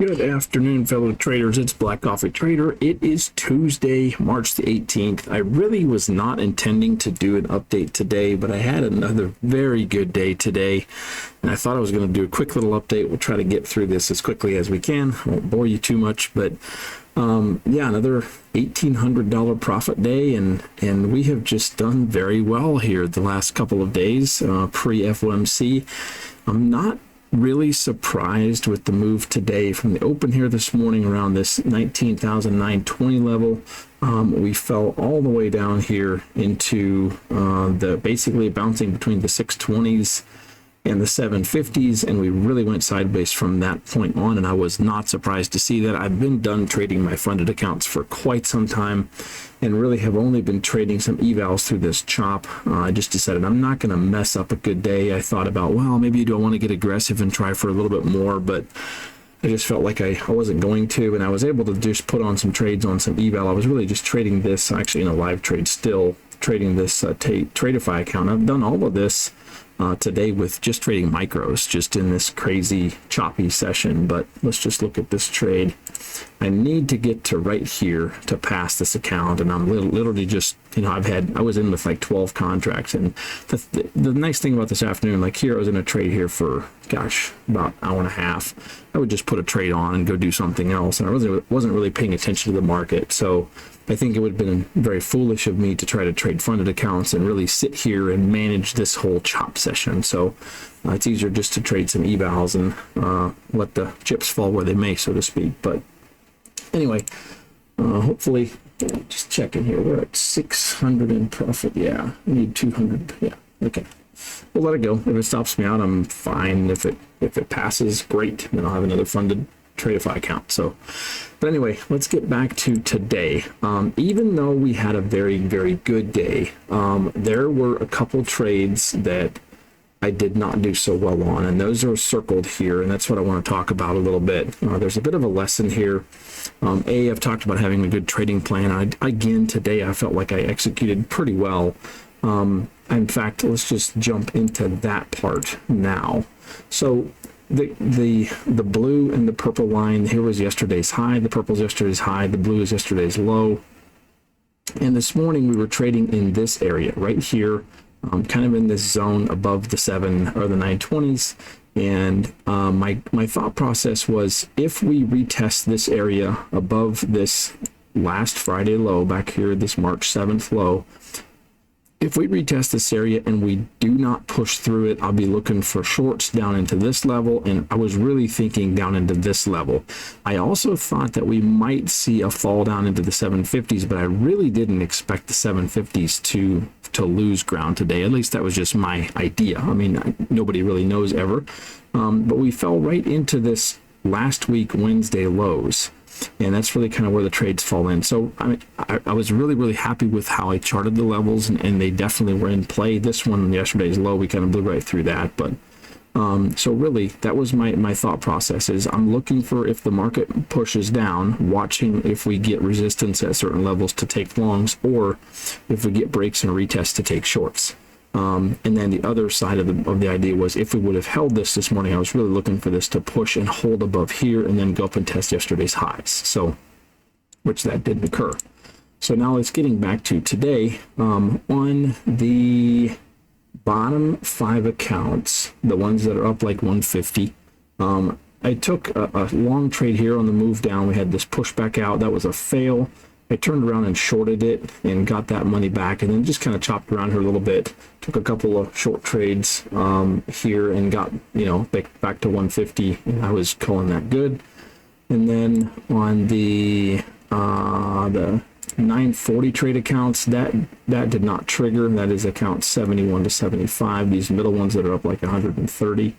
Good afternoon, fellow traders. It's Black Coffee Trader. It is Tuesday, March the 18th. I really was not intending to do an update today, but I had another very good day today, and I thought I was going to do a quick little update. We'll try to get through this as quickly as we can. I won't bore you too much, but yeah, another $1,800 profit day, and we have just done very well here the last couple of days pre-FOMC. I'm not really surprised with the move today from the open here this morning around this 19,920 level. We fell all the way down here into the basically bouncing between the 620s and the 750s, and we really went sideways from that point on, and I was not surprised to see that. I've been done trading my funded accounts for quite some time and really have only been trading some evals through this chop. I just decided I'm not going to mess up a good day. I thought about, well, maybe do I want to get aggressive and try for a little bit more, but I just felt like I wasn't going to, and I was able to just put on some trades on some eval. I was really just trading this, actually in a live trade still, trading this Tradeify account. I've done all of this today with just trading micros, just in this crazy choppy session. But let's just look at this trade. I need to get to right here to pass this account, and I'm literally just, you know, I was in with like 12 contracts, and the nice thing about this afternoon, like here I was in a trade here for, gosh, about an hour and a half. I would just put a trade on and go do something else, and I wasn't really paying attention to the market. So I think it would have been very foolish of me to try to trade funded accounts and really sit here and manage this whole chop session. So it's easier just to trade some evals and let the chips fall where they may, so to speak. But anyway, hopefully, just checking here, we're at 600 in profit. Yeah, we need 200. Yeah, okay. We'll let it go. If it stops me out, I'm fine. If it passes, great. Then I'll have another funded Tradeify account. So, but anyway, let's get back to today. Even though we had a very, very good day, there were a couple trades that I did not do so well on, and those are circled here, and that's what I want to talk about a little bit. There's a bit of a lesson here. I've talked about having a good trading plan. Again, today I felt like I executed pretty well. In fact, let's just jump into that part now. So the blue and the purple line here was yesterday's high. The purple is yesterday's high. The blue is yesterday's low. And this morning we were trading in this area right here, kind of in this zone above the 7 or the 920s. And my thought process was, if we retest this area above this last Friday low back here, this March 7th low, if we retest this area and we do not push through it, I'll be looking for shorts down into this level, and I was really thinking down into this level. I also thought that we might see a fall down into the 750s, but I really didn't expect the 750s to lose ground today. At least that was just my idea. I mean, nobody really knows ever. But we fell right into this last week Wednesday lows. And that's really kind of where the trades fall in. So I was really, really happy with how I charted the levels, and they definitely were in play. This one, yesterday's low, we kind of blew right through that. But so really, that was my thought process, is I'm looking for, if the market pushes down, watching if we get resistance at certain levels to take longs, or if we get breaks and retests to take shorts. And then the other side of the idea was, if we would have held this morning, I was really looking for this to push and hold above here and then go up and test yesterday's highs. So, which that didn't occur. So now it's getting back to today. On the bottom 5 accounts, the ones that are up like 150, I took a long trade here on the move down. We had this pushback out. That was a fail. I turned around and shorted it and got that money back, and then just kind of chopped around here a little bit. Took a couple of short trades here and got, you know, back to 150, and I was calling that good. And then on the 940 trade accounts, that did not trigger. That is account 71 to 75. These middle ones that are up like 130.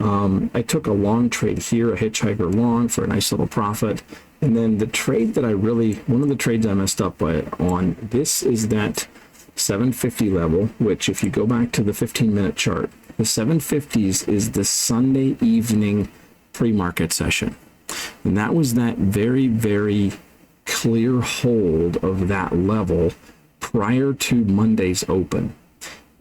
I took a long trade here, a hitchhiker long, for a nice little profit. And then the trade that one of the trades I messed up on, this is that 750 level, which if you go back to the 15-minute chart, the 750s is the Sunday evening pre-market session. And that was that very, very clear hold of that level prior to Monday's open.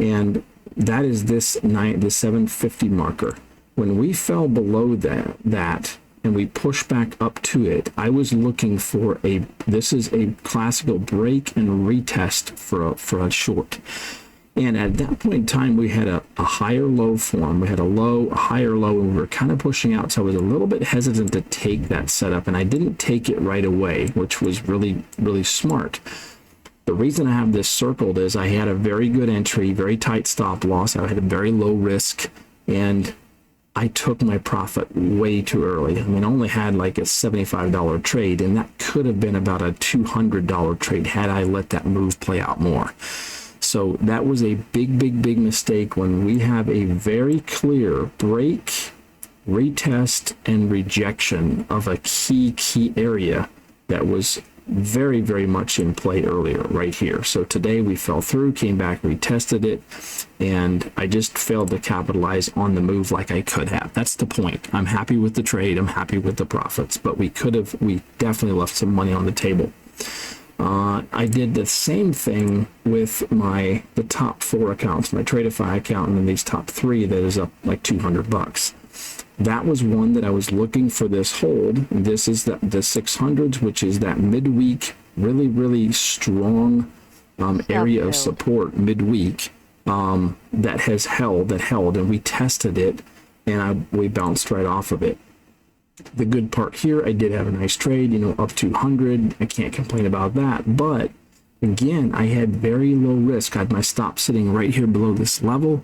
And that is this 750 marker. When we fell below that and we push back up to it, I was looking for this is a classical break and retest for a short. And at that point in time, we had a higher low form. We had a low, a higher low, and we were kind of pushing out. So I was a little bit hesitant to take that setup, and I didn't take it right away, which was really, really smart. The reason I have this circled is I had a very good entry, very tight stop loss. I had a very low risk, and I took my profit way too early. I mean, I only had like a $75 trade, and that could have been about a $200 trade had I let that move play out more. So that was a big, big, big mistake when we have a very clear break, retest, and rejection of a key area that was very, very much in play earlier right here. So today we fell through, came back, retested it, and I just failed to capitalize on the move like I could have. That's the point. I'm happy with the trade. I'm happy with the profits, but we definitely left some money on the table. I did the same thing with the top 4 accounts, my Tradeify account, and then these top 3 that is up like $200. That was one that I was looking for this hold. This is the 600s, which is that midweek, really, really strong area of support midweek that held, and we tested it, and we bounced right off of it. The good part here, I did have a nice trade, up to 100. I can't complain about that. But again, I had very low risk. I had my stop sitting right here below this level,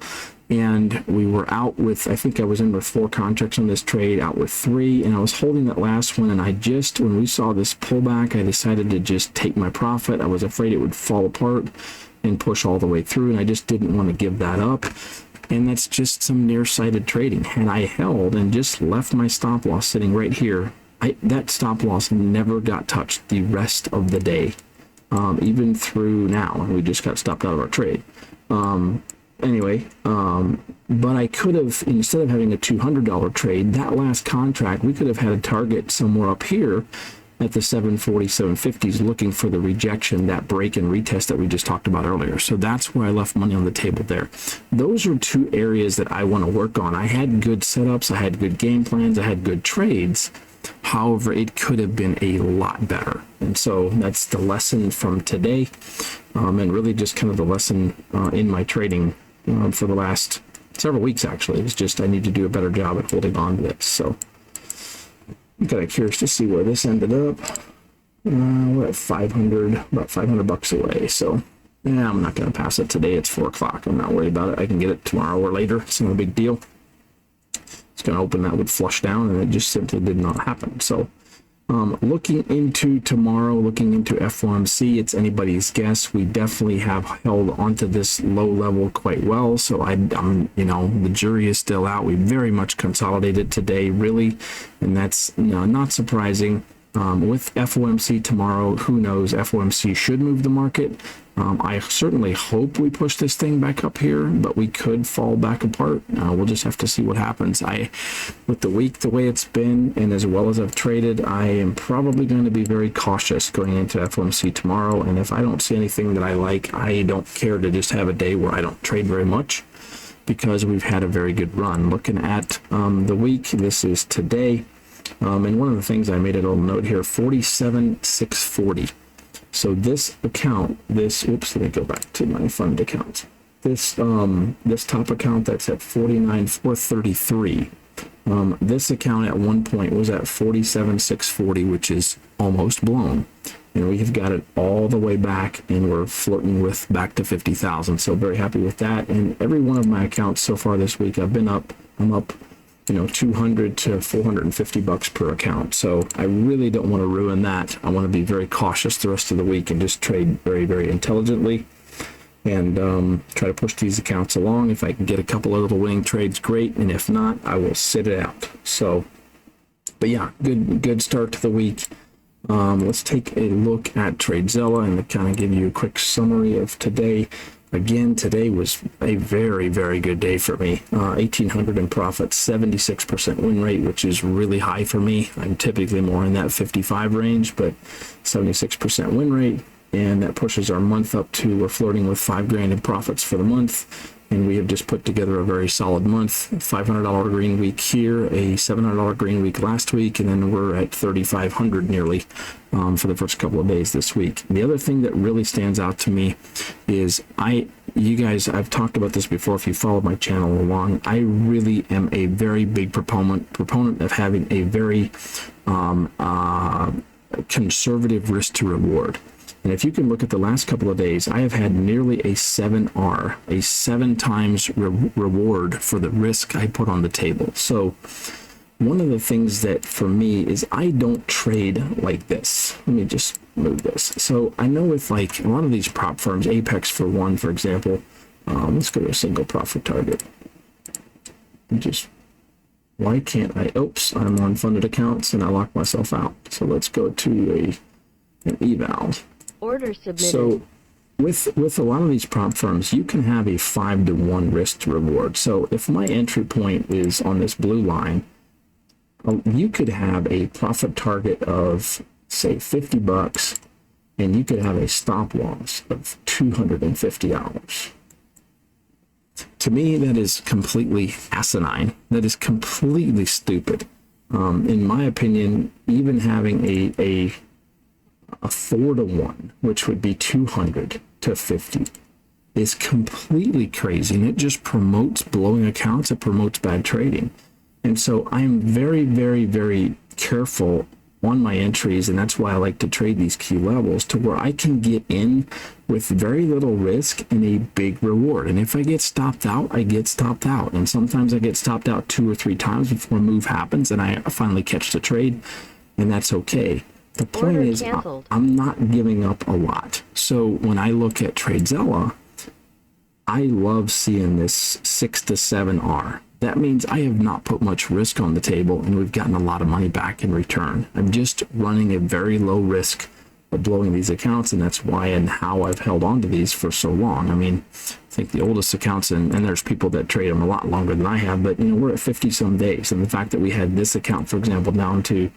and we were out with, I think I was in with 4 contracts on this trade, out with 3, and I was holding that last one, and when we saw this pullback, I decided to just take my profit. I was afraid it would fall apart and push all the way through, and I just didn't want to give that up. And that's just some nearsighted trading. Had I held and just left my stop loss sitting right here, that stop loss never got touched the rest of the day, even through now, and we just got stopped out of our trade. But I could have, instead of having a $200 trade, that last contract, we could have had a target somewhere up here at the 740, 750s, looking for the rejection, that break and retest that we just talked about earlier. So that's where I left money on the table there. Those are 2 areas that I want to work on. I had good setups, I had good game plans, I had good trades. However, it could have been a lot better. And so that's the lesson from today, and really just kind of the lesson in my trading for the last several weeks, actually. It's just I need to do a better job at holding on to this. So I'm kind of curious to see where this ended up. We're at 500, about $500 away. So yeah, I'm not going to pass it today. It's 4 o'clock. I'm not worried about it. I can get it tomorrow or later. It's not a big deal. It's going to open, that would flush down, and it just simply did not happen. So looking into tomorrow, looking into FOMC, it's anybody's guess. We definitely have held onto this low level quite well. So I'm, the jury is still out. We very much consolidated today, really, and that's not surprising. With FOMC tomorrow, who knows? FOMC should move the market. I certainly hope we push this thing back up here, but we could fall back apart. We'll just have to see what happens. With the week the way it's been, and as well as I've traded, I am probably going to be very cautious going into FOMC tomorrow. And if I don't see anything that I like, I don't care to just have a day where I don't trade very much, because we've had a very good run. Looking at the week, this is today. And one of the things I made a little note here, 47,640. So this account, let me go back to my fund account. This top account that's at 49,433. This account at one point was at 47,640, which is almost blown. And we have got it all the way back, and we're flirting with back to 50,000. So very happy with that. And every one of my accounts so far this week, I'm up 200 to $450 per account. So I really don't want to ruin that. I want to be very cautious the rest of the week and just trade very, very intelligently, and try to push these accounts along. If I can get a couple of little winning trades, great. And if not, I will sit it out. So, but yeah, good start to the week. Let's take a look at TradeZilla and kind of give you a quick summary of today. Again, today was a very, very good day for me. 1,800 in profit, 76% win rate, which is really high for me. I'm typically more in that 55 range, but 76% win rate, and that pushes our month up to, we're flirting with $5 grand in profits for the month. and we have just put together a very solid month. $500 green week here, a $700 green week last week, and then we're at 3,500 nearly for the first couple of days this week. The other thing that really stands out to me is you guys, I've talked about this before if you follow my channel along, I really am a very big proponent of having a very conservative risk to reward. And if you can look at the last couple of days, I have had nearly a 7R, a 7 times reward for the risk I put on the table. So one of the things that for me is I don't trade like this. Let me just move this. So I know with like a lot of these prop firms, Apex for one, for example, let's go to a single profit target. Why can't I, oops, I'm on funded accounts and I locked myself out. So let's go to an eval. Order submitted. So with a lot of these prop firms, you can have a 5-to-1 risk to reward. So if my entry point is on this blue line, you could have a profit target of say $50, and you could have a stop loss of $250. To me, that is completely asinine. That is completely stupid. In my opinion, even having a 4-to-1, which would be 200 to 50, is completely crazy, and it just promotes blowing accounts. It promotes bad trading. And so I'm very, very, very careful on my entries, and that's why I like to trade these key levels to where I can get in with very little risk and a big reward. And if I get stopped out, I get stopped out. And sometimes I get stopped out 2 or 3 times before a move happens and I finally catch the trade, and that's okay. The point is, I'm not giving up a lot. So when I look at TradeZella, I love seeing this 6 to 7R. That means I have not put much risk on the table, and we've gotten a lot of money back in return. I'm just running a very low risk of blowing these accounts, and that's why and how I've held on to these for so long. I mean, I think the oldest accounts, and there's people that trade them a lot longer than I have, but you know, we're at 50 some days, and the fact that we had this account, for example, down to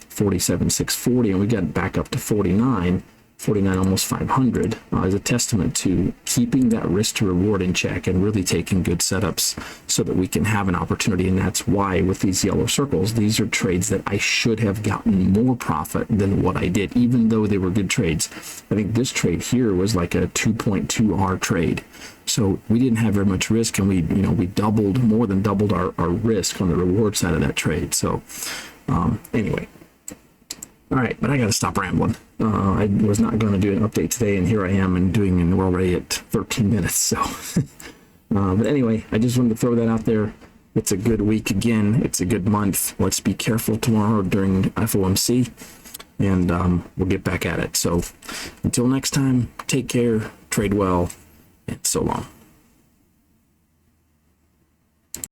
47,640, and we got back up to 49, almost 500, is a testament to keeping that risk to reward in check and really taking good setups so that we can have an opportunity. And that's why with these yellow circles, these are trades that I should have gotten more profit than what I did, even though they were good trades. I think this trade here was like a 2.2R trade. So we didn't have very much risk, and we more than doubled our risk on the reward side of that trade. So anyway. All right, but I got to stop rambling. I was not going to do an update today, and here I am and we're already at 13 minutes. So, but anyway, I just wanted to throw that out there. It's a good week again. It's a good month. Let's be careful tomorrow during FOMC, and we'll get back at it. So until next time, take care, trade well, and so long.